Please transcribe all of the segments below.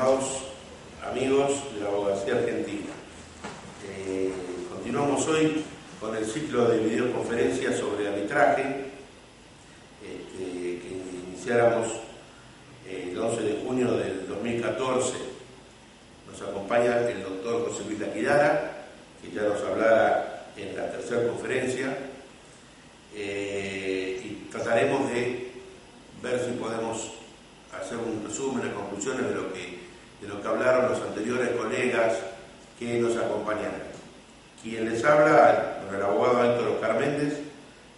estimados amigos de la abogacía argentina. Continuamos hoy con el ciclo de videoconferencias sobre arbitraje que iniciáramos el 11 de junio del 2014. Nos acompaña el doctor José Luis Laquidara, que ya nos hablará en la tercera conferencia, y trataremos de ver si podemos hacer un resumen, unas conclusiones de lo que hablaron los anteriores colegas que nos acompañaron. Quien les habla, el abogado Héctor Oscar Méndez.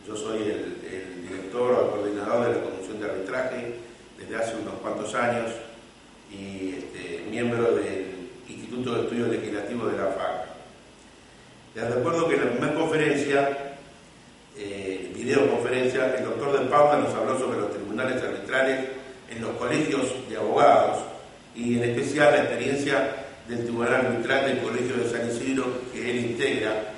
Yo soy el director o el coordinador de la Comisión de Arbitraje desde hace unos cuantos años y miembro del Instituto de Estudios Legislativos de la FACA. Les recuerdo que en la primera conferencia, videoconferencia, el doctor de Paula nos habló sobre los tribunales arbitrales en los colegios de abogados y en especial la experiencia del Tribunal Arbitral del Colegio de San Isidro que él integra.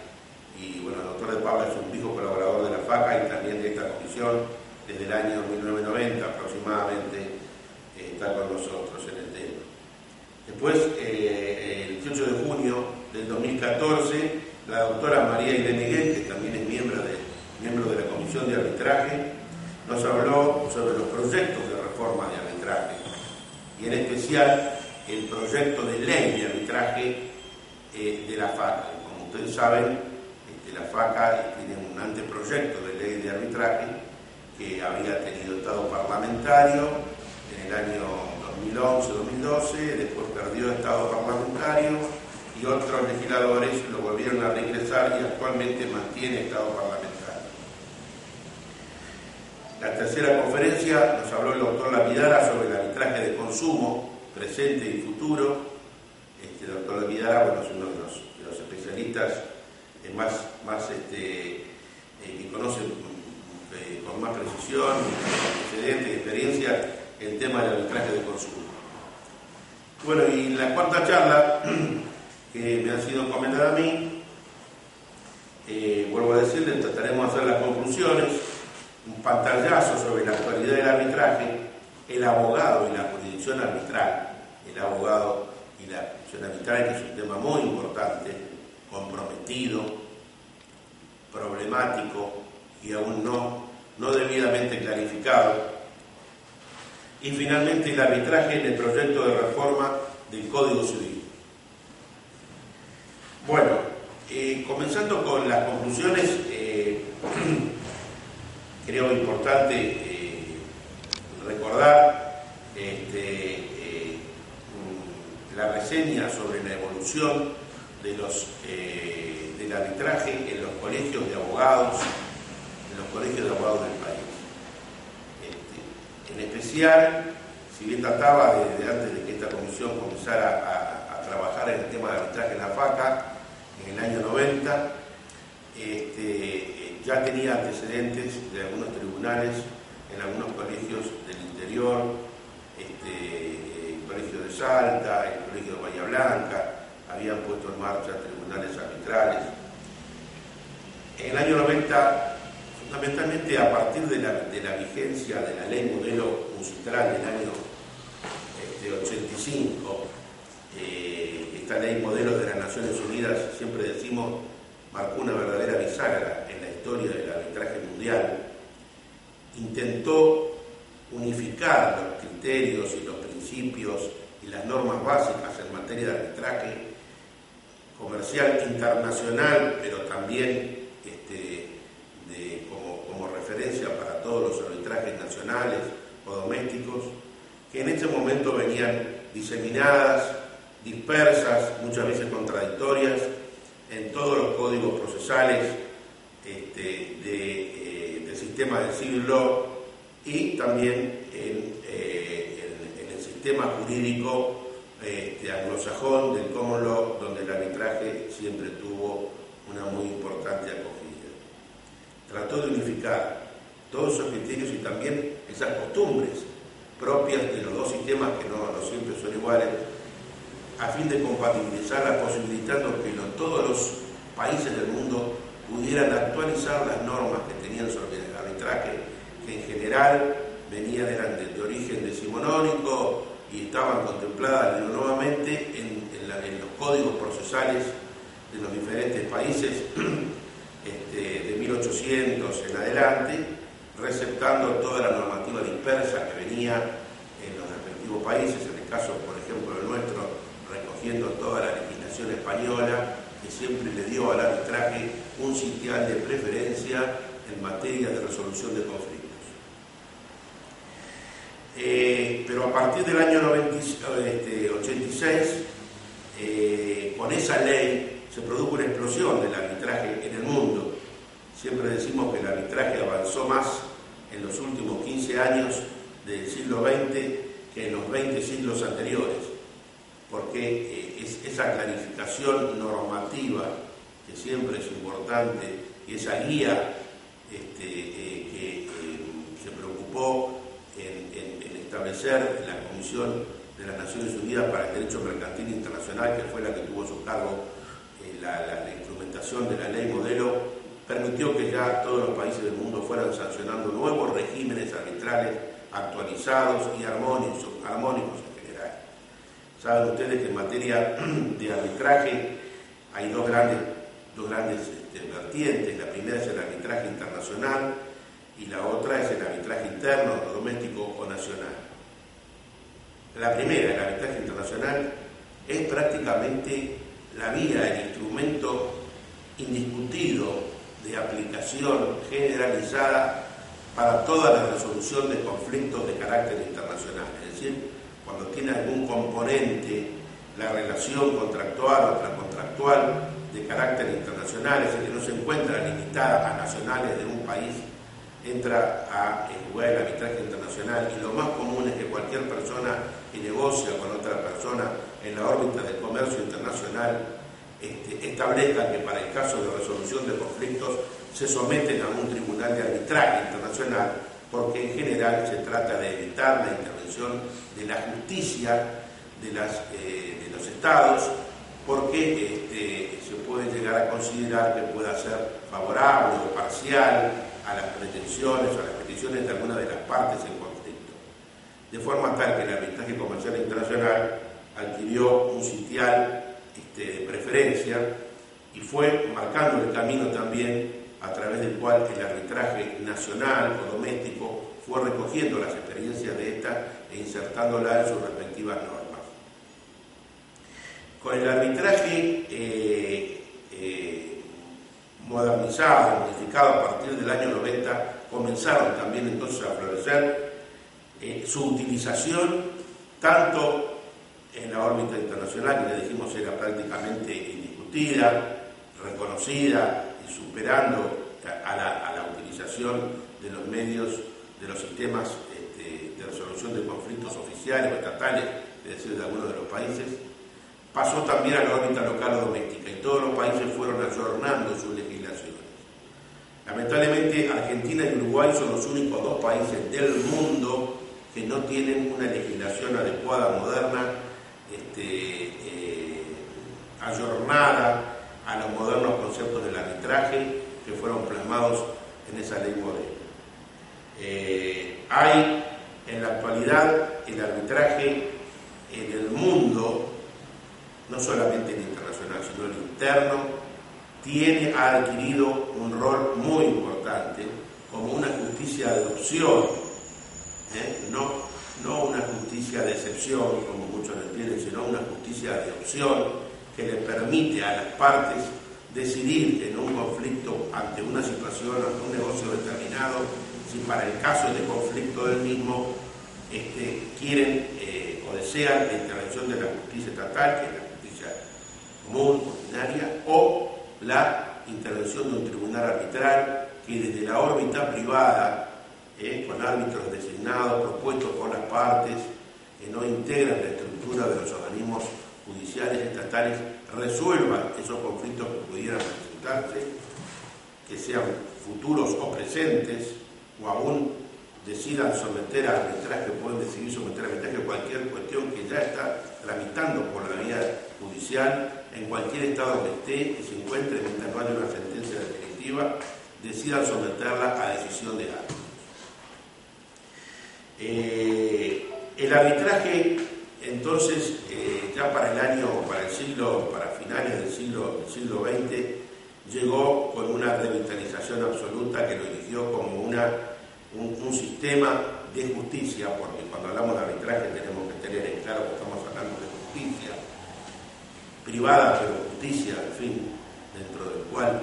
Y bueno, el doctor de Paula es un viejo colaborador de la FACA y también de esta comisión desde el año 1990 aproximadamente, está con nosotros en el tema. Después, el 18 de junio del 2014, la doctora María Irene Miguel, que también es miembro de la Comisión de Arbitraje, nos habló sobre los proyectos de reforma de arbitraje y en especial el proyecto de ley de arbitraje de la FACA. Como ustedes saben, la FACA tiene un anteproyecto de ley de arbitraje que había tenido estado parlamentario en el año 2011-2012, después perdió estado parlamentario y otros legisladores lo volvieron a reingresar y actualmente mantiene estado parlamentario. La tercera conferencia nos habló el doctor Laquidara sobre el arbitraje de consumo, presente y futuro. El doctor Laquidara, bueno, es uno de los especialistas que conoce con más precisión, antecedentes y experiencia el tema del arbitraje de consumo. Bueno, y en la cuarta charla que me ha sido comentada a mí, vuelvo a decirles, trataremos de hacer las conclusiones, un pantallazo sobre la actualidad del arbitraje, el abogado y la jurisdicción arbitral, el abogado y la jurisdicción arbitral, que es un tema muy importante, comprometido, problemático y aún no debidamente clarificado. Y finalmente el arbitraje en el proyecto de reforma del Código Civil. Bueno, comenzando con las conclusiones, creo importante recordar la reseña sobre la evolución del arbitraje en los colegios de abogados, del país. En especial, si bien trataba desde antes de que esta comisión comenzara a trabajar en el tema de arbitraje en la FACA, en el año 90, ya tenía antecedentes de algunos tribunales en algunos colegios del interior, el colegio de Salta, el colegio de Bahía Blanca, habían puesto en marcha tribunales arbitrales. En el año 90, fundamentalmente a partir de la vigencia de la ley modelo Mucitral del año 85, esta ley modelo de las Naciones Unidas, siempre decimos, marcó una verdadera bisagra en la historia del arbitraje mundial. Intentó unificar los criterios y los principios y las normas básicas en materia de arbitraje comercial internacional, pero también como referencia para todos los arbitrajes nacionales o domésticos, que en ese momento venían diseminadas, dispersas, muchas veces contradictorias, en todos los códigos procesales del sistema del civil law y también en el sistema jurídico anglosajón del common law, donde el arbitraje siempre tuvo una muy importante acogida. Trató de unificar todos esos criterios y también esas costumbres propias de los dos sistemas, que no siempre son iguales, a fin de compatibilizarlas, posibilitando que todos los países del mundo pudieran actualizar las normas que tenían sobre el arbitraje, que en general eran de origen decimonónico y estaban contempladas en la nueva códigos procesales de los diferentes países de 1800 en adelante, receptando toda la normativa dispersa que venía en los respectivos países, en el caso, por ejemplo, el nuestro, recogiendo toda la legislación española, que siempre le dio al arbitraje un sitial de preferencia en materia de resolución de conflictos. Pero a partir del año 86, con esa ley se produjo una explosión del arbitraje en el mundo. Siempre decimos que el arbitraje avanzó más en los últimos 15 años del siglo XX que en los 20 siglos anteriores, porque esa clarificación normativa, que siempre es importante, y esa guía que se preocupó en establecer la Comisión de las Naciones Unidas para el Derecho Mercantil Internacional, que fue la que tuvo a su cargo la implementación de la ley modelo, permitió que ya todos los países del mundo fueran sancionando nuevos regímenes arbitrales actualizados y armónicos en general. Saben ustedes que en materia de arbitraje hay dos grandes vertientes. La primera es el arbitraje internacional y la otra es el arbitraje interno, doméstico o nacional. La primera, el arbitraje internacional, es prácticamente la vía, el instrumento indiscutido de aplicación generalizada para toda la resolución de conflictos de carácter internacional. Es decir, cuando tiene algún componente, la relación contractual o transcontractual de carácter internacional, es decir, que no se encuentra limitada a nacionales de un país, entra a jugar el arbitraje internacional. Y lo más común es que cualquier persona que negocia con otra persona en la órbita del comercio internacional establezca que para el caso de resolución de conflictos se someten a un tribunal de arbitraje internacional, porque en general se trata de evitar la intervención de la justicia de los estados, porque se puede llegar a considerar que pueda ser favorable o parcial a las pretensiones o a las peticiones de alguna de las partes en conflicto. De forma tal que el arbitraje comercial internacional adquirió un sitial de preferencia y fue marcando el camino también a través del cual el arbitraje nacional o doméstico fue recogiendo las experiencias de esta e insertándolas en sus respectivas normas. Con el arbitraje modernizado, modificado a partir del año 90, comenzaron también entonces a florecer su utilización tanto en la órbita internacional, que le dijimos era prácticamente indiscutida, reconocida y superando a la utilización de los medios, de los sistemas de resolución de conflictos oficiales o estatales, es decir, de algunos de los países. Pasó también a la órbita local o doméstica y todos los países fueron ayornando sus legislaciones. Lamentablemente, Argentina y Uruguay son los únicos dos países del mundo que no tienen una legislación adecuada, moderna, ayornada a los modernos conceptos del arbitraje que fueron plasmados en esa ley modelo. Hay en la actualidad el arbitraje en el mundo, no solamente el internacional, sino el interno, ha adquirido un rol muy importante como una justicia de opción, no una justicia de excepción, como muchos lo entienden, sino una justicia de opción que le permite a las partes decidir en un conflicto, ante una situación, ante un negocio determinado, si para el caso de conflicto del mismo quieren o desean la intervención de la justicia estatal, que es la justicia común, ordinaria, o la intervención de un tribunal arbitral que desde la órbita privada, con árbitros designados, propuestos por las partes, que no integran la estructura de los organismos judiciales estatales, resuelvan esos conflictos que pudieran presentarse, que sean futuros o presentes, o aún decidan someter a arbitraje, pueden decidir someter a arbitraje cualquier cuestión que ya está tramitando por la vía judicial en cualquier estado que esté, que se encuentre mientras no haya una sentencia definitiva, decidan someterla a decisión de árbitros. El arbitraje, entonces, ya ya para finales del siglo XX, llegó con una revitalización absoluta que lo eligió como un sistema de justicia, porque cuando hablamos de arbitraje tenemos que tener en claro que estamos hablando de justicia privada, pero justicia, en fin, dentro del cual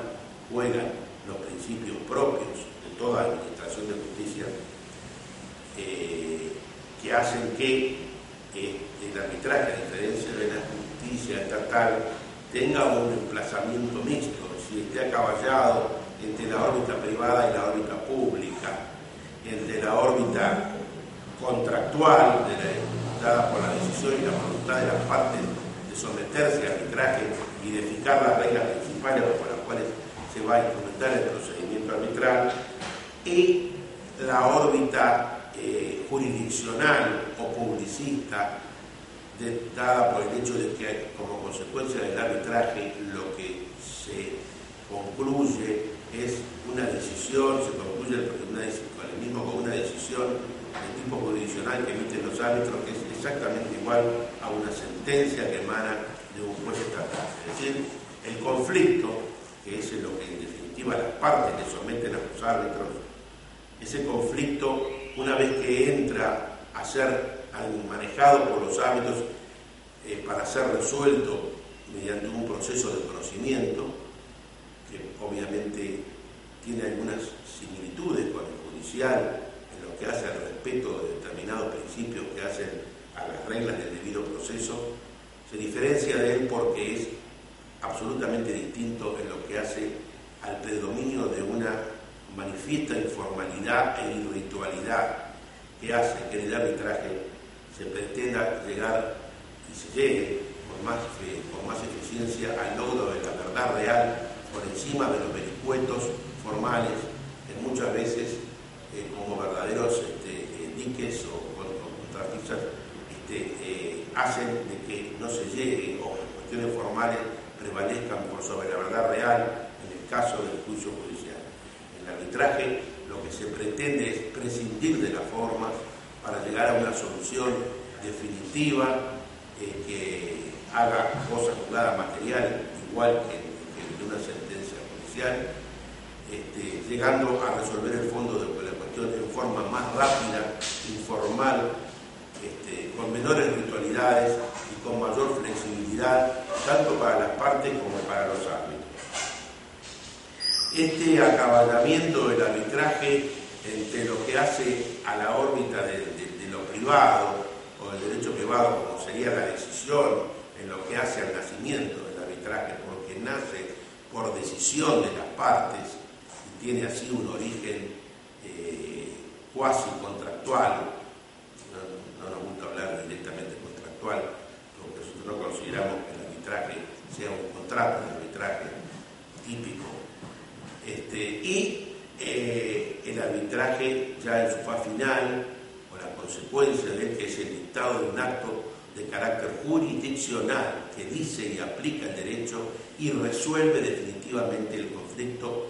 juegan los principios propios de toda administración de justicia, que hacen que el arbitraje, a diferencia de la justicia estatal, tenga un emplazamiento mixto, si esté acaballado entre la órbita privada y la órbita pública, entre la órbita contractual dada por la decisión y la voluntad de las partes de someterse al arbitraje y de fijar las reglas principales por las cuales se va a instrumentar el procedimiento arbitral, y la órbita jurisdiccional o publicista, dada por el hecho de que como consecuencia del arbitraje lo que se concluye es una decisión, se concluye el mismo con una decisión de tipo jurisdiccional que emiten los árbitros, que es exactamente igual a una sentencia que emana de un juez estatal. Es decir, el conflicto, que es lo que en definitiva las partes le someten a los árbitros, ese conflicto, una vez que entra a ser manejado por los árbitros para ser resuelto mediante un proceso de conocimiento, que obviamente tiene algunas similitudes con el judicial en lo que hace al respeto de determinados principios que hacen a las reglas del debido proceso, se diferencia de él porque es absolutamente distinto en lo que hace al predominio de una manifiesta informalidad e irritualidad que hace que en el arbitraje se pretenda llegar y se llegue con más eficiencia al logro de la verdad real por encima de los vericuetos formales que muchas veces como verdaderos diques o contrapistas hacen de que no se llegue o que cuestiones formales prevalezcan por sobre la verdad real en el caso del juicio judicial. En el arbitraje lo que se pretende es prescindir de las formas para llegar a una solución definitiva que haga cosa juzgada material igual que de una sentencia judicial, llegando a resolver el fondo de la cuestión en forma más rápida, informal, con menores ritualidades y con mayor flexibilidad, tanto para las partes como para los árbitros. Este acaballamiento del arbitraje entre lo que hace a la órbita de lo privado o del derecho privado, como sería la decisión, en lo que hace al nacimiento del arbitraje, porque nace por decisión de las partes y tiene así un origen cuasi contractual. No nos gusta hablar directamente contractual, porque nosotros no consideramos que el arbitraje sea un contrato de arbitraje típico. Y el arbitraje ya en su fase final, o la consecuencia de él, que es el dictado de un acto de carácter jurisdiccional que dice y aplica el derecho y resuelve definitivamente el conflicto.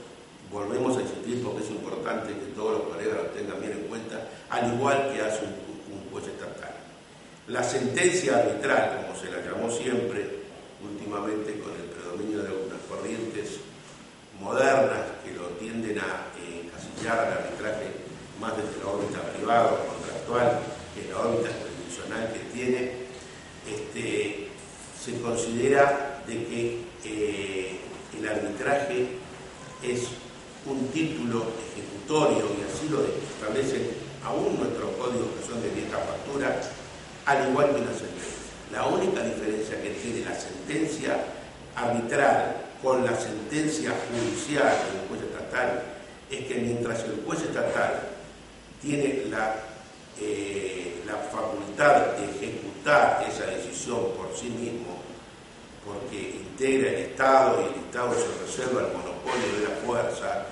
Volvemos a insistir porque es importante que todos los colegas lo tengan bien en cuenta, al igual que hace un juez estatal. La sentencia arbitral, como se la llamó siempre, últimamente con el predominio de unas corrientes modernas que lo tienden a encasillar al arbitraje más desde la órbita privada o contractual que la órbita jurisdiccional que tiene, se considera de que el arbitraje es un título ejecutorio, y así lo establecen aún nuestros códigos que son de vieja factura, al igual que una sentencia. La única diferencia que tiene la sentencia arbitral con la sentencia judicial del juez estatal es que mientras el juez estatal tiene la facultad de ejecutar esa decisión por sí mismo, porque integra el Estado y el Estado se reserva el monopolio de la fuerza,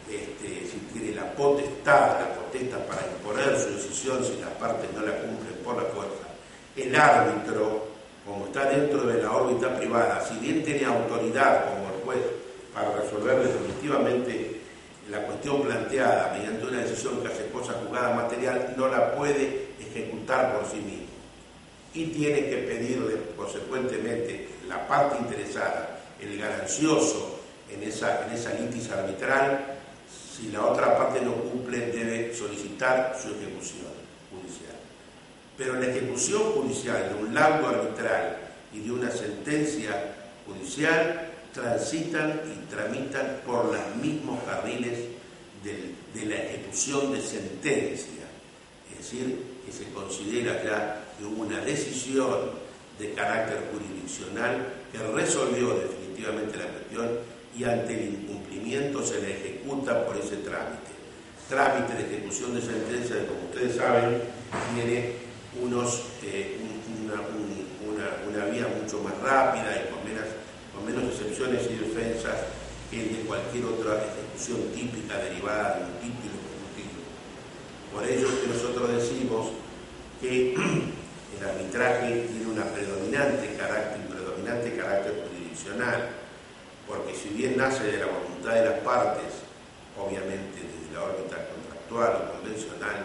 si tiene la potestad para imponer su decisión si las partes no la cumplen por la fuerza. El árbitro, como está dentro de la órbita privada, si bien tiene autoridad como el juez para resolver definitivamente la cuestión planteada mediante una decisión que hace cosa juzgada material, no la puede ejecutar por sí mismo. y tiene que pedirle consecuentemente la parte interesada, el ganancioso en esa litis arbitral. Si la otra parte no cumple, debe solicitar su ejecución judicial. Pero la ejecución judicial de un laudo arbitral y de una sentencia judicial transitan y tramitan por los mismos carriles de la ejecución de sentencia. Es decir, que se considera ya que hubo una decisión de carácter jurisdiccional que resolvió definitivamente la cuestión y ante el incumplimiento se le ejecuta por ese trámite. Trámite de ejecución de sentencia, como ustedes saben, tiene una vía mucho más rápida y con menos excepciones y defensas que el de cualquier otra ejecución típica derivada de un título ejecutivo. Por ello es que nosotros decimos que el arbitraje tiene un predominante carácter jurisdiccional, porque si bien nace de la voluntad de las partes, obviamente desde la órbita contractual o convencional,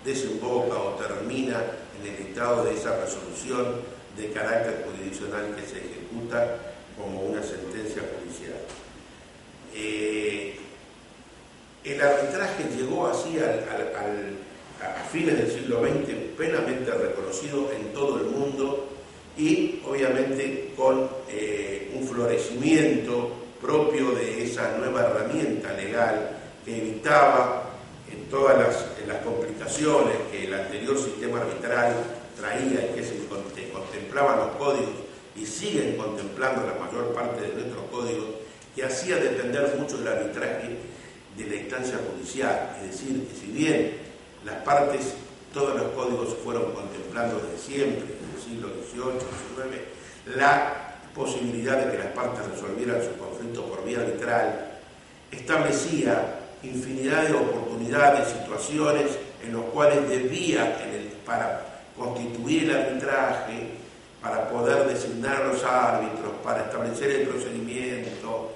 desemboca o termina en el dictado de esa resolución de carácter jurisdiccional que se ejecuta como una sentencia judicial. El arbitraje llegó así a fines del siglo XX plenamente reconocido en todo el mundo y obviamente con un florecimiento propio de esa nueva herramienta legal que evitaba en todas las complicaciones que el anterior sistema arbitral traía y que se contemplaban los códigos y siguen contemplando la mayor parte de nuestros códigos, que hacía depender mucho del arbitraje de la instancia judicial. Es decir, que si bien las partes, todos los códigos fueron contemplando desde siempre, desde el siglo XVIII, XIX, la posibilidad de que las partes resolvieran sus conflictos por vía arbitral, establecía infinidad de oportunidades, situaciones en las cuales debía, para constituir el arbitraje, para poder designar los árbitros, para establecer el procedimiento,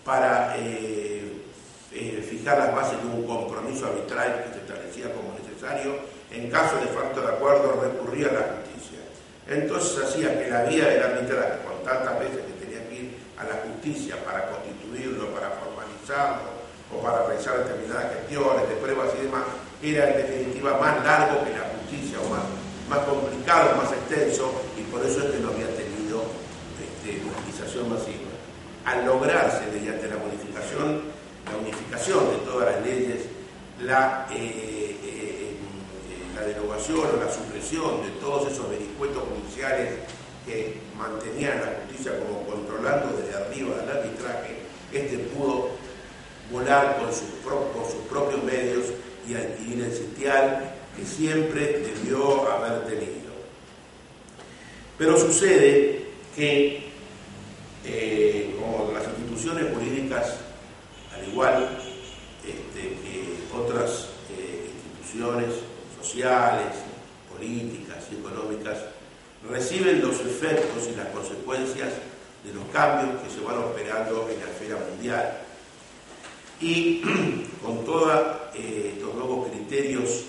para fijar las bases de un compromiso arbitral que se establecía como necesario, en caso de falta de acuerdo recurría a la justicia. Entonces hacía que la vía del arbitraje, con tantas veces que tenía que ir a la justicia para constituirlo, para formalizarlo, o para realizar determinadas gestiones de pruebas y demás, era en definitiva más largo que la justicia, o más complicado, más extenso, y por eso es que no había tenido utilización masiva. Al lograrse mediante la unificación de todas las leyes, la derogación o la supresión de todos esos vericuetos judiciales que mantenían a la justicia como controlando desde arriba el arbitraje, pudo volar por sus propios medios y adquirir el sitial que siempre debió haber tenido. Pero sucede que, como las instituciones jurídicas, al igual que otras instituciones sociales, políticas y económicas, reciben los efectos y las consecuencias de los cambios que se van operando en la esfera mundial. Y con todos estos nuevos criterios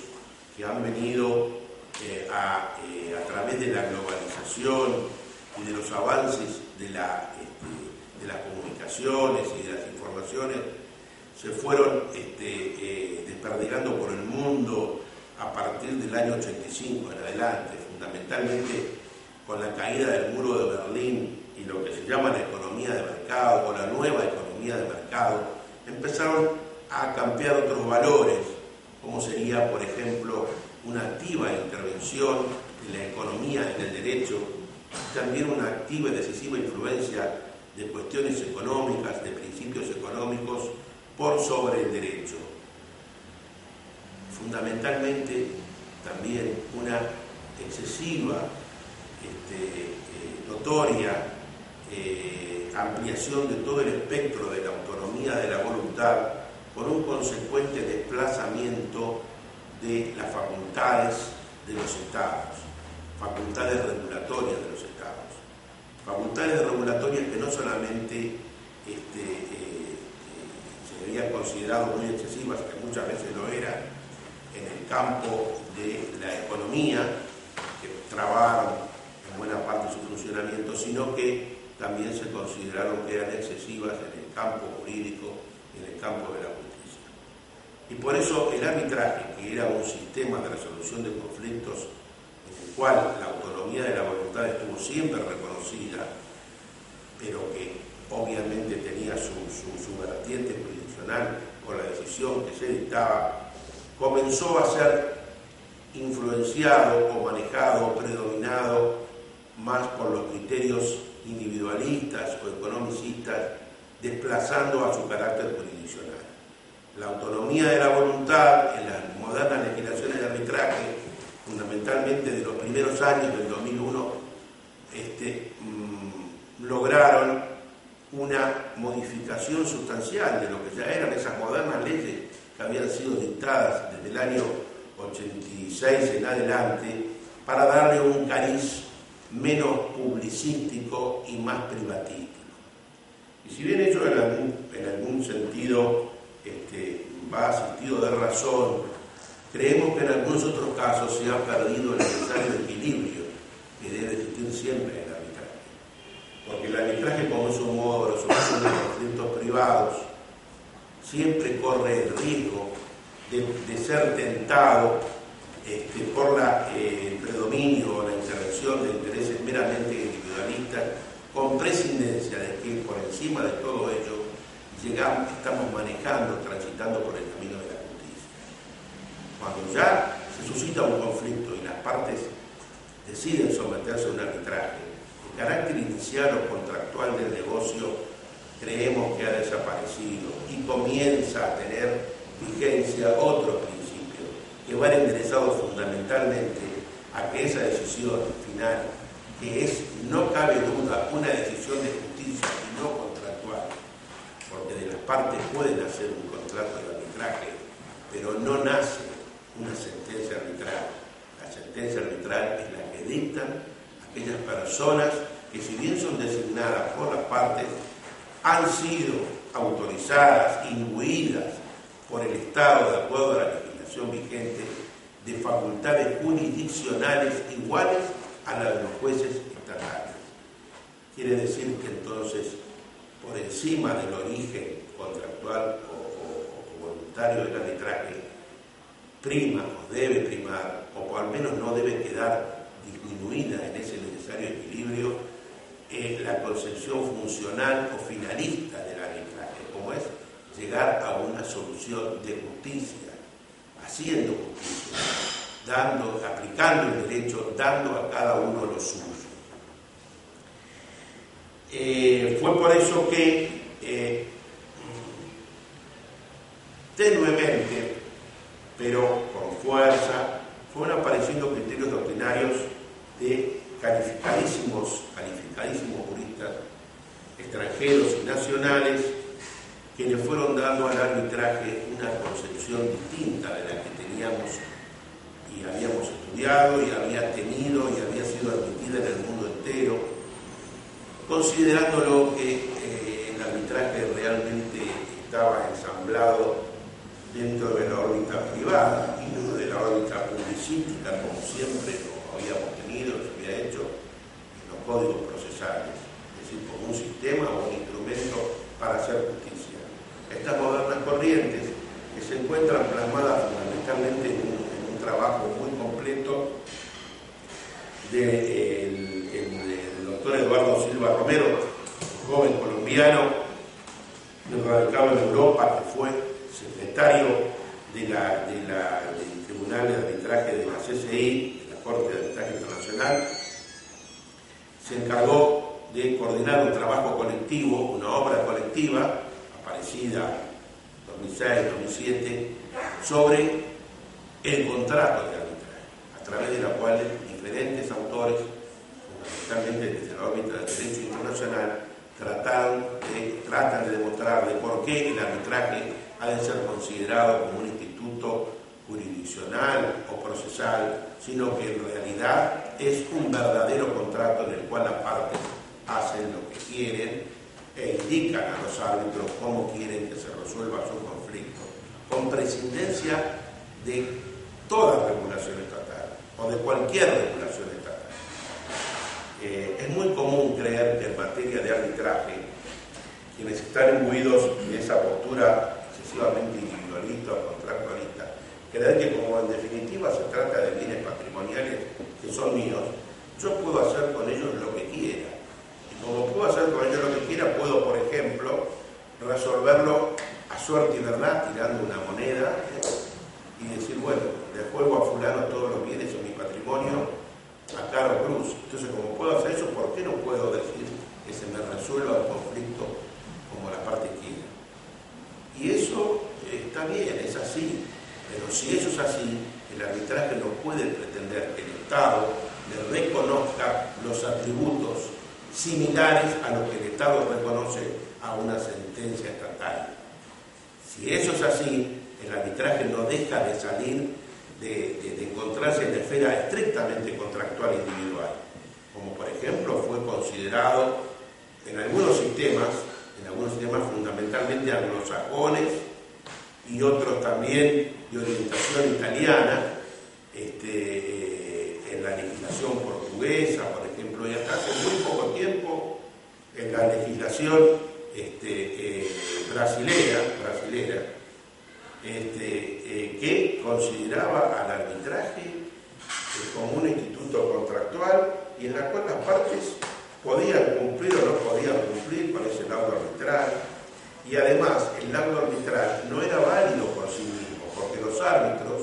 que han venido a través de la globalización y de los avances de las comunicaciones y de las informaciones, se fueron desperdigando por el mundo a partir del año 85 en adelante, fundamentalmente con la caída del muro de Berlín y lo que se llama la economía de mercado o la nueva economía de mercado. Empezaron a cambiar otros valores, como sería, por ejemplo, una activa intervención en la economía, en el derecho, también una activa y decisiva influencia de cuestiones económicas, de principios económicos, por sobre el derecho. Fundamentalmente, también una excesiva, notoria ampliación de todo el espectro de la autonomía de la voluntad, con un consecuente desplazamiento de las facultades de los Estados, facultades regulatorias de los Estados, facultades regulatorias que no solamente se habían considerado muy excesivas, que muchas veces lo eran, en el campo de la economía, que trabaron en buena parte su funcionamiento, sino que también se consideraron que eran excesivas en el campo jurídico y en el campo de la justicia. Y por eso el arbitraje, que era un sistema de resolución de conflictos en el cual la autonomía de la voluntad estuvo siempre reconocida, pero que obviamente tenía su vertiente jurisdiccional con la decisión que se dictaba, comenzó a ser influenciado o manejado o predominado más por los criterios individualistas o economicistas, desplazando a su carácter jurisdiccional. La autonomía de la voluntad en las modernas legislaciones de arbitraje, fundamentalmente de los primeros años del 2001, lograron una modificación sustancial de lo que ya eran esas modernas leyes que habían sido dictadas desde el año 86 en adelante, para darle un cariz menos publicístico y más privatístico. Y si bien ello en algún sentido va asistido de razón, creemos que en algunos otros casos se ha perdido el necesario equilibrio que debe existir siempre en el arbitraje. Porque el arbitraje, como es un modo de resolución de conflictos privados, siempre corre el riesgo de ser tentado por el predominio o la intervención de intereses meramente individualistas, con prescindencia de que por encima de todo ello estamos manejando, transitando por el camino de la justicia. Cuando ya se suscita un conflicto y las partes deciden someterse a un arbitraje, el carácter inicial o contractual del negocio creemos que ha desaparecido y comienza a tener vigencia otros principios que van enderezados fundamentalmente a que esa decisión final, que es, no cabe duda, una decisión de justicia y no contractual, porque de las partes pueden hacer un contrato de arbitraje, pero no nace una sentencia arbitral. La sentencia arbitral es la que dictan aquellas personas que, si bien son designadas por las partes, han sido autorizadas, imbuidas por el Estado, de acuerdo a la legislación vigente, de facultades jurisdiccionales iguales a las de los jueces estatales. Quiere decir que entonces, por encima del origen contractual o voluntario del arbitraje, prima o debe primar, o al menos no debe quedar disminuida en ese necesario equilibrio, la concepción funcional o finalista del arbitraje, como es llegar a una solución de justicia, haciendo justicia, aplicando el derecho, dando a cada uno lo suyo. Fue por eso que tenuemente, pero con fuerza, fueron apareciendo criterios doctrinarios de calificadísimos juristas extranjeros y nacionales, que le fueron dando al arbitraje una concepción distinta de la que teníamos y habíamos estudiado y había tenido y había sido admitida en el mundo entero, considerándolo que el arbitraje realmente estaba ensamblado dentro de la órbita privada y no de la órbita publicística, como siempre lo habíamos tenido, lo había hecho en los códigos procesales, es decir, como un sistema o un instrumento para hacer justicia. Estas modernas corrientes, que se encuentran plasmadas fundamentalmente en un trabajo muy completo del doctor Eduardo Silva Romero, un joven colombiano radicado en Europa, que fue secretario del Tribunal de Arbitraje de la CCI, de la Corte de Arbitraje Internacional, se encargó de coordinar un trabajo colectivo, una obra colectiva, aparecida en 2006-2007, sobre el contrato de arbitraje, a través de la cual diferentes autores, fundamentalmente desde la órbita del derecho internacional, tratan de demostrar de por qué el arbitraje ha de ser considerado como un instituto jurisdiccional o procesal, sino que en realidad es un verdadero contrato en el cual las partes hacen lo que quieren e indican a los árbitros cómo quieren que se resuelva su conflicto, con prescindencia de toda regulación estatal o de cualquier regulación estatal. Es muy común creer que en materia de arbitraje, quienes están imbuidos de esa postura excesivamente individualista o contractualista, creer que como en definitiva se trata de bienes patrimoniales que son míos, yo puedo hacer con ellos lo que quiera. Y como puedo hacer con ellos lo que quiera, puedo, por ejemplo, resolverlo a suerte y verdad, tirando una moneda, y decir, bueno, le juego a fulano todos los bienes en mi patrimonio a caro cruz. Entonces, como puedo hacer eso, ¿por qué no puedo decir que se me resuelva el conflicto como la parte quiera? Y eso está bien, es así, pero si eso es así, el arbitraje no puede pretender que el Estado le reconozca los atributos similares a los que el Estado reconoce a una sentencia estatal. Si eso es así, el arbitraje no deja de salir de encontrarse en la esfera estrictamente contractual individual, como por ejemplo fue considerado en algunos sistemas fundamentalmente anglosajones y otros también de orientación italiana, en la legislación portuguesa, por ejemplo, y hasta hace muy poco tiempo en la legislación brasilera, que consideraba al arbitraje como un instituto contractual y en la cual las partes podían cumplir o no podían cumplir con ese laudo arbitral. Y además, el laudo arbitral no era válido por sí mismo, porque los árbitros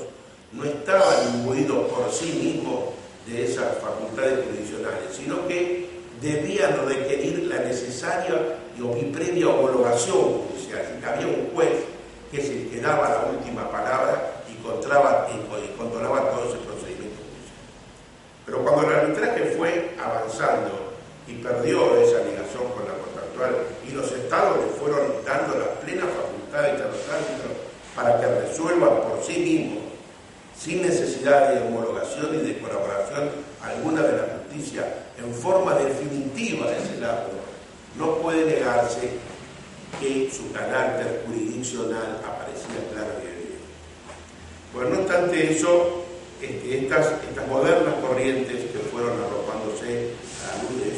no estaban imbuidos por sí mismos de esas facultades jurisdiccionales, sino que debían requerir la necesaria y previa homologación judicial. Había un juez que es el que daba la última palabra y controlaba todo ese procedimiento judicial. Pero cuando el arbitraje fue avanzando y perdió esa ligación con la contractual y los estados le fueron dando las plenas facultades a los árbitros para que resuelvan por sí mismos, sin necesidad de homologación y de colaboración alguna de la justicia, en forma definitiva de ese laudo, no puede negarse que su carácter jurisdiccional aparecía claro y evidente. Bueno, no obstante eso, estas modernas corrientes que fueron arropándose a la luz de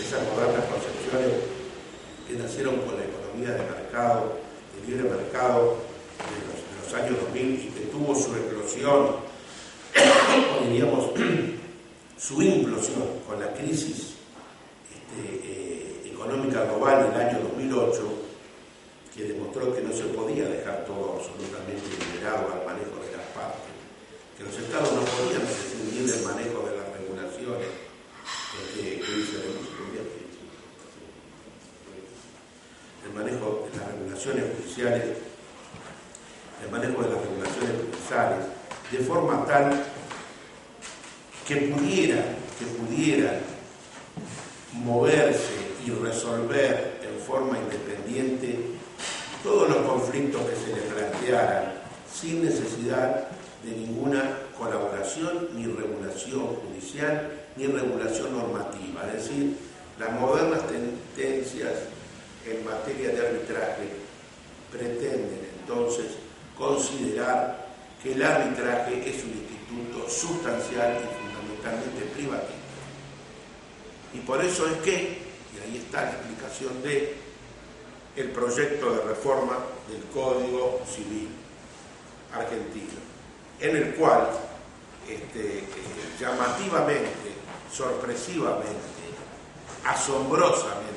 esas modernas concepciones que nacieron con la economía de mercado, de libre mercado de los años 2000 y que tuvo su eclosión, o diríamos su implosión con la crisis económica global del año 2008, que demostró que no se podía dejar todo absolutamente liberado al manejo de las partes, que los estados no podían prescindir del manejo de las regulaciones el manejo de las regulaciones judiciales, de forma tal que pudieran moverse y resolver en forma independiente todos los conflictos que se les plantearan sin necesidad de ninguna colaboración ni regulación judicial ni regulación normativa. Es decir, las modernas tendencias en materia de arbitraje pretenden entonces considerar que el arbitraje es un instituto sustancial y fundamentalmente privatista. Y por eso es que, y ahí está la explicación de el proyecto de reforma del Código Civil argentino, en el cual llamativamente, sorpresivamente, asombrosamente,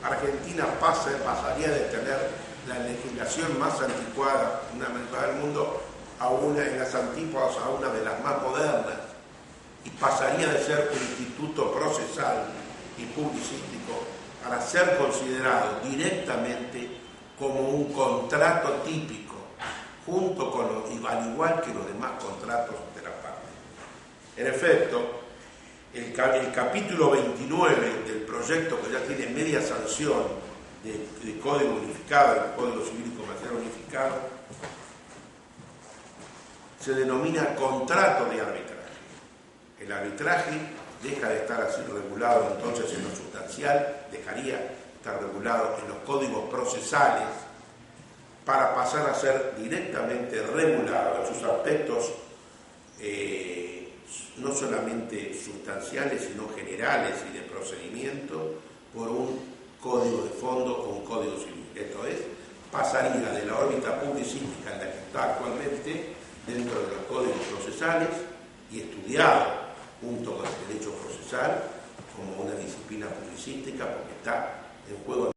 Argentina pasaría de tener la legislación más anticuada, fundamental del mundo, a una en las antípodas, a una de las más modernas, y pasaría de ser un instituto procesal y publicístico para ser considerado directamente como un contrato típico, junto con al igual que los demás contratos de la parte. En efecto, el capítulo 29 del proyecto, que ya tiene media sanción de Código Unificado, el Código Civil y Comercial Unificado, se denomina contrato de arbitraje. El arbitraje deja de estar así regulado entonces en lo sustancial, dejaría estar regulado en los códigos procesales para pasar a ser directamente regulado en sus aspectos no solamente sustanciales, sino generales y de procedimiento, por un código de fondo o un código civil. Esto es, pasaría de la órbita publicística en la que está actualmente dentro de los códigos procesales y estudiado junto con el derecho procesal como una disciplina publicística, porque está en juego